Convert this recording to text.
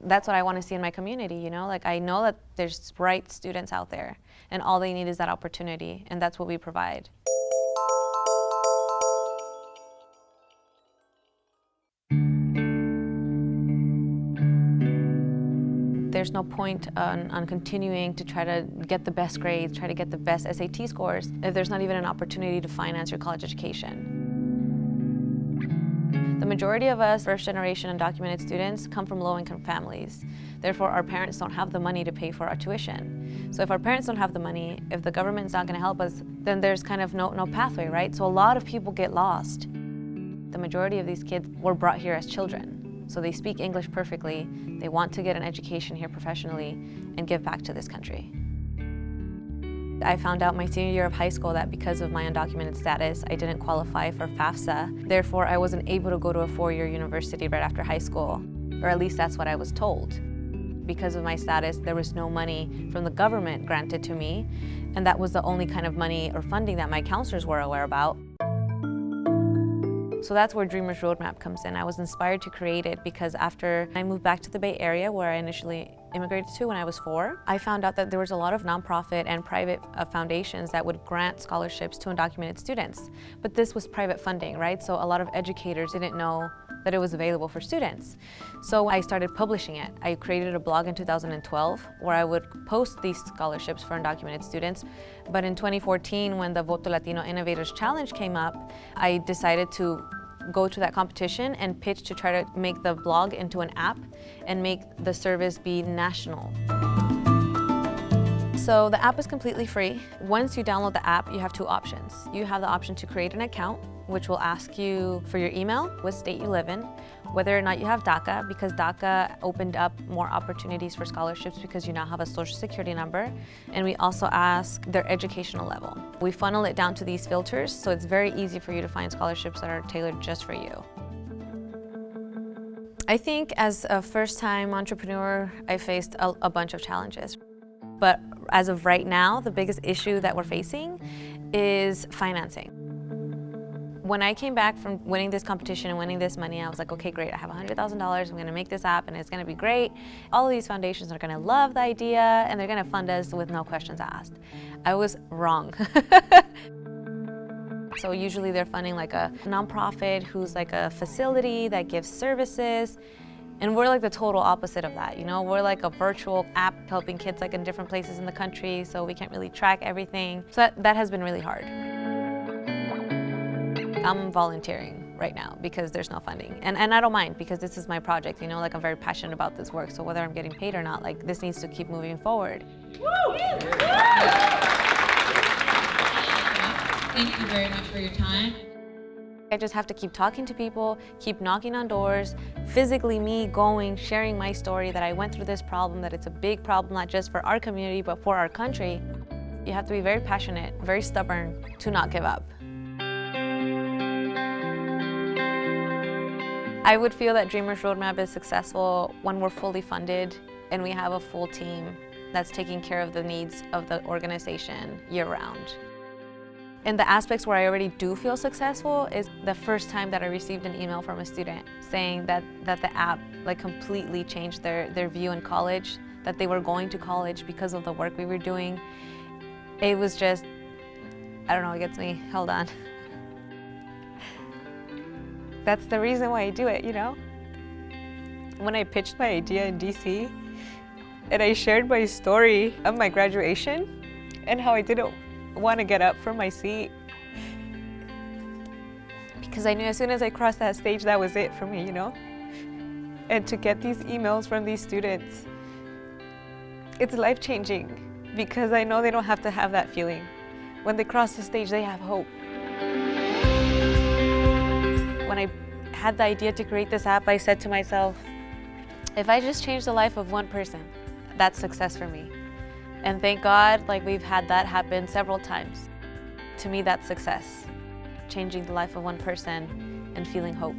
That's what I want to see in my community, you know? Like, I know that there's bright students out there, and all they need is that opportunity, and that's what we provide. There's no point on continuing to try to get the best grades, try to get the best SAT scores, if there's not even an opportunity to finance your college education. The majority of us first-generation undocumented students come from low-income families. Therefore, our parents don't have the money to pay for our tuition. So if our parents don't have the money, if the government's not going to help us, then there's kind of no pathway, right? So a lot of people get lost. The majority of these kids were brought here as children. So they speak English perfectly, they want to get an education here professionally, and give back to this country. I found out my senior year of high school that because of my undocumented status, I didn't qualify for FAFSA. Therefore, I wasn't able to go to a four-year university right after high school, or at least that's what I was told. Because of my status, there was no money from the government granted to me, and that was the only kind of money or funding that my counselors were aware about. So that's where Dreamers Roadmap comes in. I was inspired to create it because after I moved back to the Bay Area, where I initially immigrated to when I was 4, I found out that there was a lot of nonprofit and private foundations that would grant scholarships to undocumented students. But this was private funding, right? So a lot of educators didn't know that it was available for students. So I started publishing it. I created a blog in 2012 where I would post these scholarships for undocumented students. But in 2014, when the Voto Latino Innovators Challenge came up, I decided to go to that competition and pitch to try to make the blog into an app and make the service be national. So the app is completely free. Once you download the app, you have 2 options. You have the option to create an account, which will ask you for your email, what state you live in, whether or not you have DACA, because DACA opened up more opportunities for scholarships because you now have a social security number, and we also ask their educational level. We funnel it down to these filters, so it's very easy for you to find scholarships that are tailored just for you. I think as a first-time entrepreneur, I faced a bunch of challenges. But as of right now, the biggest issue that we're facing is financing. When I came back from winning this competition and winning this money, I was like, okay, great, I have $100,000, I'm gonna make this app and it's gonna be great. All of these foundations are gonna love the idea and they're gonna fund us with no questions asked. I was wrong. So usually they're funding like a nonprofit who's like a facility that gives services. And we're like the total opposite of that, you know? We're like a virtual app helping kids like in different places in the country, so we can't really track everything. So that has been really hard. I'm volunteering right now because there's no funding. And I don't mind because this is my project, you know? Like I'm very passionate about this work, so whether I'm getting paid or not, like this needs to keep moving forward. Woo! Thank you very much for your time. I just have to keep talking to people, keep knocking on doors, physically me going, sharing my story that I went through this problem, that it's a big problem, not just for our community, but for our country. You have to be very passionate, very stubborn to not give up. I would feel that Dreamers Roadmap is successful when we're fully funded and we have a full team that's taking care of the needs of the organization year-round. And the aspects where I already do feel successful is the first time that I received an email from a student saying that the app like completely changed their view in college, that they were going to college because of the work we were doing. It was just, I don't know, it gets me, hold on. That's the reason why I do it, you know? When I pitched my idea in DC and I shared my story of my graduation and how I didn't want to get up from my seat because I knew as soon as I crossed that stage, that was it for me, you know? And to get these emails from these students, it's life-changing because I know they don't have to have that feeling. When they cross the stage, they have hope. When I had the idea to create this app, I said to myself, if I just change the life of one person, that's success for me. And thank God, like we've had that happen several times. To me, that's success. Changing the life of one person and feeling hope.